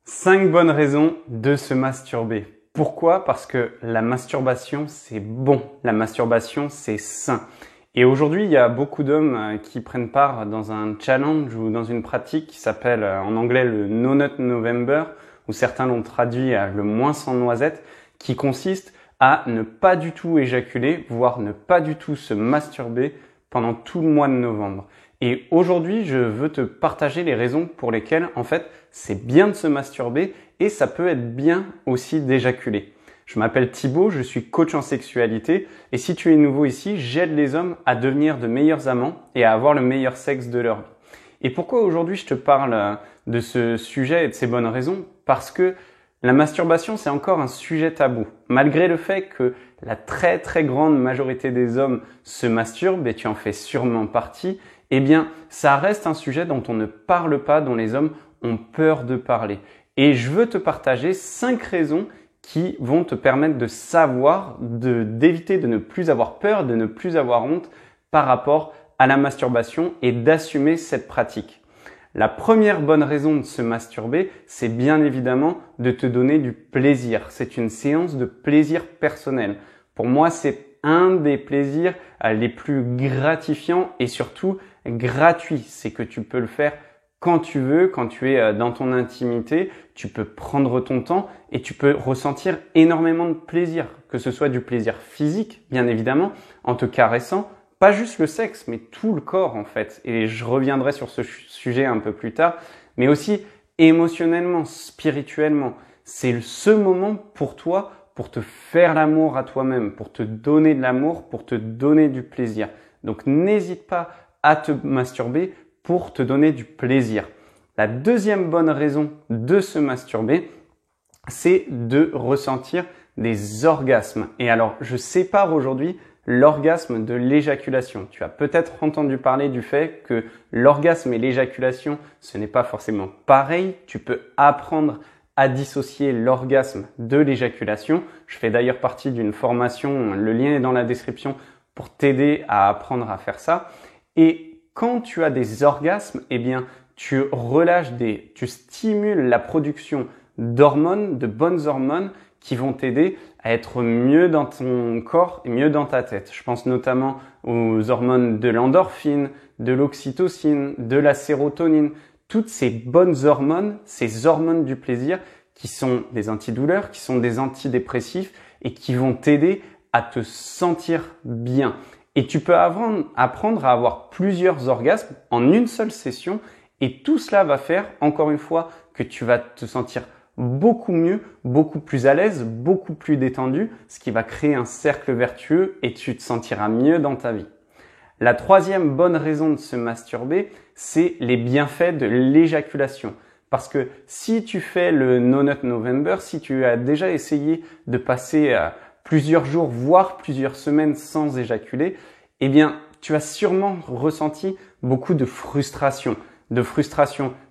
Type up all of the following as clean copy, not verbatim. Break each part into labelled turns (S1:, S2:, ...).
S1: 5 bonnes raisons de se masturber. Pourquoi? Parce que la masturbation, c'est bon. La masturbation, c'est sain. Et aujourd'hui, il y a beaucoup d'hommes qui prennent part dans un challenge ou dans une pratique qui s'appelle en anglais le No Nut November, ou certains l'ont traduit à le moins sans noisette, qui consiste à ne pas du tout éjaculer, voire ne pas du tout se masturber pendant tout le mois de novembre. Et aujourd'hui, je veux te partager les raisons pour lesquelles, en fait, c'est bien de se masturber et ça peut être bien aussi d'éjaculer. Je m'appelle Thibaut, je suis coach en sexualité et si tu es nouveau ici, j'aide les hommes à devenir de meilleurs amants et à avoir le meilleur sexe de leur vie. Et pourquoi aujourd'hui je te parle de ce sujet et de ces bonnes raisons? Parce que la masturbation, c'est encore un sujet tabou. Malgré le fait que la très grande majorité des hommes se masturbent, et tu en fais sûrement partie, eh bien, ça reste un sujet dont on ne parle pas, dont les hommes ont peur de parler. Et je veux te partager 5 raisons qui vont te permettre de savoir, d'éviter de ne plus avoir peur, de ne plus avoir honte par rapport à la masturbation et d'assumer cette pratique. La première bonne raison de se masturber, c'est bien évidemment de te donner du plaisir. C'est une séance de plaisir personnel. Pour moi, c'est un des plaisirs les plus gratifiants et surtout gratuits. C'est que tu peux le faire quand tu veux, quand tu es dans ton intimité, tu peux prendre ton temps et tu peux ressentir énormément de plaisir. Que ce soit du plaisir physique, bien évidemment, en te caressant, pas juste le sexe, mais tout le corps en fait. Et je reviendrai sur ce sujet un peu plus tard, mais aussi émotionnellement, spirituellement. C'est ce moment pour toi, pour te faire l'amour à toi-même, pour te donner de l'amour, pour te donner du plaisir. Donc n'hésite pas à te masturber pour te donner du plaisir. La deuxième bonne raison de se masturber, c'est de ressentir des orgasmes. Et alors, je sépare aujourd'hui l'orgasme de l'éjaculation. Tu as peut-être entendu parler du fait que l'orgasme et l'éjaculation, ce n'est pas forcément pareil. Tu peux apprendre à dissocier l'orgasme de l'éjaculation. Je fais d'ailleurs partie d'une formation, le lien est dans la description, pour t'aider à apprendre à faire ça. Et quand tu as des orgasmes, eh bien, tu stimules la production d'hormones, de bonnes hormones qui vont t'aider à être mieux dans ton corps et mieux dans ta tête. Je pense notamment aux hormones de l'endorphine, de l'oxytocine, de la sérotonine. Toutes ces bonnes hormones, ces hormones du plaisir qui sont des antidouleurs, qui sont des antidépressifs et qui vont t'aider à te sentir bien. Et tu peux apprendre à avoir plusieurs orgasmes en une seule session et tout cela va faire, encore une fois, que tu vas te sentir beaucoup mieux, beaucoup plus à l'aise, beaucoup plus détendu, ce qui va créer un cercle vertueux et tu te sentiras mieux dans ta vie. La troisième bonne raison de se masturber, c'est les bienfaits de l'éjaculation. Parce que si tu fais le No Nut November, si tu as déjà essayé de passer plusieurs jours, voire plusieurs semaines sans éjaculer, eh bien, tu as sûrement ressenti beaucoup de frustration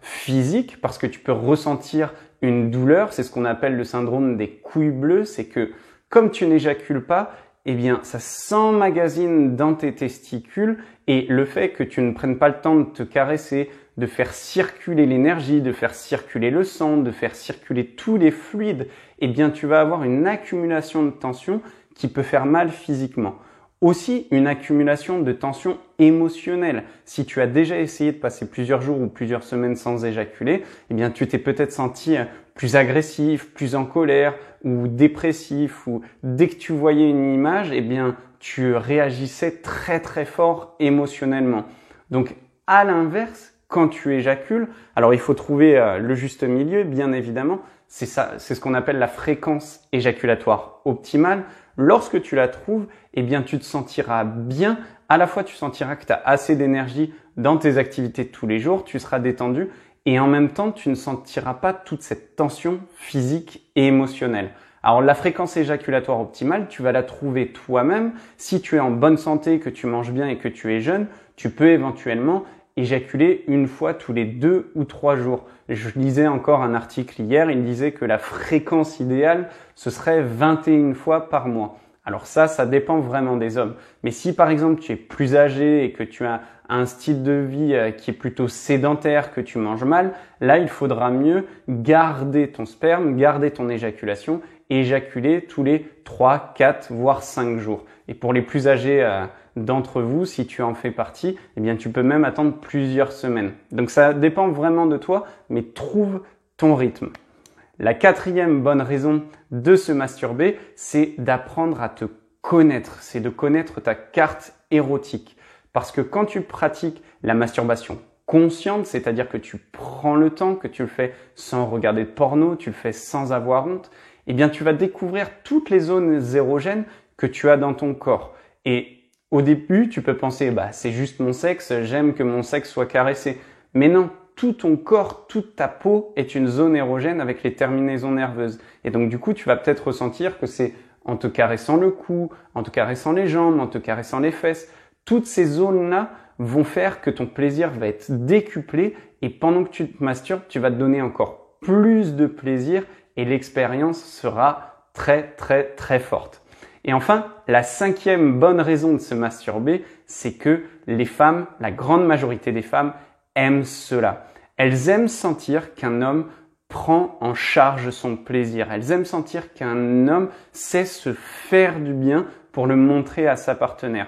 S1: physique parce que tu peux ressentir une douleur. C'est ce qu'on appelle le syndrome des couilles bleues. C'est que comme tu n'éjacules pas, eh bien, ça s'emmagasine dans tes testicules et le fait que tu ne prennes pas le temps de te caresser, de faire circuler l'énergie, de faire circuler le sang, de faire circuler tous les fluides, eh bien, tu vas avoir une accumulation de tension qui peut faire mal physiquement. Aussi, une accumulation de tension émotionnelle. Si tu as déjà essayé de passer plusieurs jours ou plusieurs semaines sans éjaculer, eh bien, tu t'es peut-être senti plus agressif, plus en colère ou dépressif ou dès que tu voyais une image, eh bien, tu réagissais très fort émotionnellement. Donc, à l'inverse, quand tu éjacules, alors il faut trouver le juste milieu, bien évidemment. C'est ça, c'est ce qu'on appelle la fréquence éjaculatoire optimale. Lorsque tu la trouves, eh bien, tu te sentiras bien. À la fois, tu sentiras que tu as assez d'énergie dans tes activités de tous les jours, tu seras détendu et en même temps, tu ne sentiras pas toute cette tension physique et émotionnelle. Alors, la fréquence éjaculatoire optimale, tu vas la trouver toi-même. Si tu es en bonne santé, que tu manges bien et que tu es jeune, tu peux éventuellement éjaculer une fois tous les 2 ou 3 jours. Je lisais encore un article hier, il disait que la fréquence idéale, ce serait 21 fois par mois. Alors ça dépend vraiment des hommes. Mais si par exemple tu es plus âgé et que tu as un style de vie qui est plutôt sédentaire, que tu manges mal, là, il faudra mieux garder ton sperme, garder ton éjaculation, éjaculer tous les 3, 4, voire 5 jours. Et pour les plus âgés d'entre vous, si tu en fais partie, eh bien, tu peux même attendre plusieurs semaines. Donc, ça dépend vraiment de toi, mais trouve ton rythme. La quatrième bonne raison de se masturber, c'est d'apprendre à te connaître. C'est de connaître ta carte érotique. Parce que quand tu pratiques la masturbation consciente, c'est-à-dire que tu prends le temps, que tu le fais sans regarder de porno, tu le fais sans avoir honte, eh bien, tu vas découvrir toutes les zones érogènes que tu as dans ton corps. Et au début, tu peux penser, c'est juste mon sexe, j'aime que mon sexe soit caressé. Mais non, tout ton corps, toute ta peau est une zone érogène avec les terminaisons nerveuses. Et donc, du coup, tu vas peut-être ressentir que c'est en te caressant le cou, en te caressant les jambes, en te caressant les fesses. Toutes ces zones-là vont faire que ton plaisir va être décuplé et pendant que tu te masturbes, tu vas te donner encore plus de plaisir et l'expérience sera très, très, très forte. Et enfin, la cinquième bonne raison de se masturber, c'est que les femmes, la grande majorité des femmes, aiment cela. Elles aiment sentir qu'un homme prend en charge son plaisir. Elles aiment sentir qu'un homme sait se faire du bien pour le montrer à sa partenaire.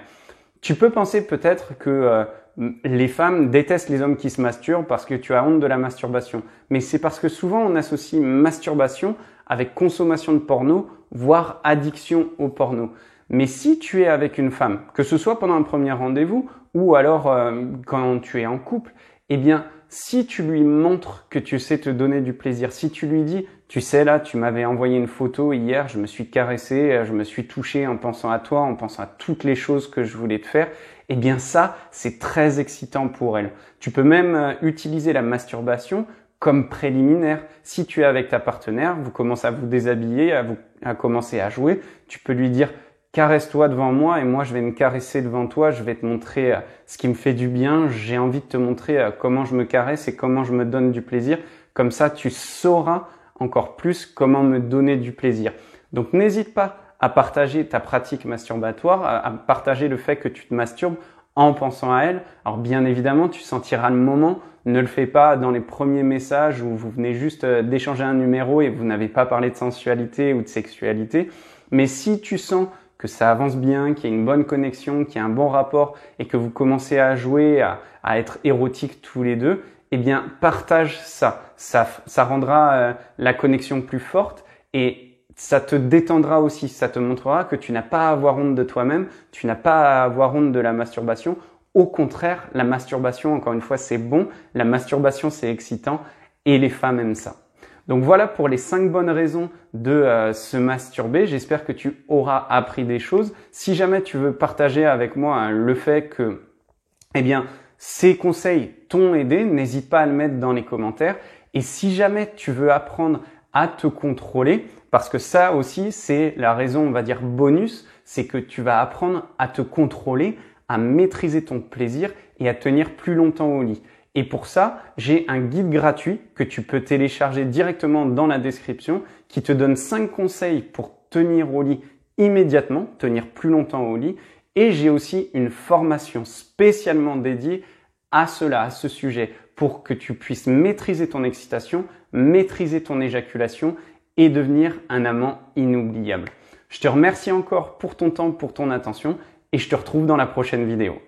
S1: Tu peux penser peut-être que les femmes détestent les hommes qui se masturbent parce que tu as honte de la masturbation. Mais c'est parce que souvent on associe masturbation avec consommation de porno, voire addiction au porno. Mais si tu es avec une femme, que ce soit pendant un premier rendez-vous ou alors quand tu es en couple, eh bien, si tu lui montres que tu sais te donner du plaisir, si tu lui dis, tu sais là, tu m'avais envoyé une photo hier, je me suis caressé, je me suis touché en pensant à toi, en pensant à toutes les choses que je voulais te faire, eh bien ça, c'est très excitant pour elle. Tu peux même utiliser la masturbation comme préliminaire. Si tu es avec ta partenaire, vous commencez à vous déshabiller, à commencer à jouer, tu peux lui dire caresse-toi devant moi et moi je vais me caresser devant toi, je vais te montrer ce qui me fait du bien, j'ai envie de te montrer comment je me caresse et comment je me donne du plaisir. Comme ça, tu sauras encore plus comment me donner du plaisir. Donc n'hésite pas à partager ta pratique masturbatoire, à partager le fait que tu te masturbes en pensant à elle. Alors bien évidemment, tu sentiras le moment. Ne le fais pas dans les premiers messages où vous venez juste d'échanger un numéro et vous n'avez pas parlé de sensualité ou de sexualité. Mais si tu sens que ça avance bien, qu'il y a une bonne connexion, qu'il y a un bon rapport et que vous commencez à jouer, à être érotiques tous les deux, eh bien partage ça. Ça rendra la connexion plus forte et ça te détendra aussi. Ça te montrera que tu n'as pas à avoir honte de toi-même, tu n'as pas à avoir honte de la masturbation. Au contraire, la masturbation, encore une fois, c'est bon. La masturbation, c'est excitant et les femmes aiment ça. Donc voilà pour les 5 bonnes raisons de se masturber. J'espère que tu auras appris des choses. Si jamais tu veux partager avec moi le fait que, eh bien, ces conseils t'ont aidé, n'hésite pas à le mettre dans les commentaires. Et si jamais tu veux apprendre à te contrôler, parce que ça aussi, c'est la raison, on va dire, bonus, c'est que tu vas apprendre à te contrôler, à maîtriser ton plaisir et à tenir plus longtemps au lit. Et pour ça, j'ai un guide gratuit que tu peux télécharger directement dans la description qui te donne 5 conseils pour tenir au lit immédiatement, tenir plus longtemps au lit. Et j'ai aussi une formation spécialement dédiée à cela, à ce sujet, pour que tu puisses maîtriser ton excitation, maîtriser ton éjaculation et devenir un amant inoubliable. Je te remercie encore pour ton temps, pour ton attention et je te retrouve dans la prochaine vidéo.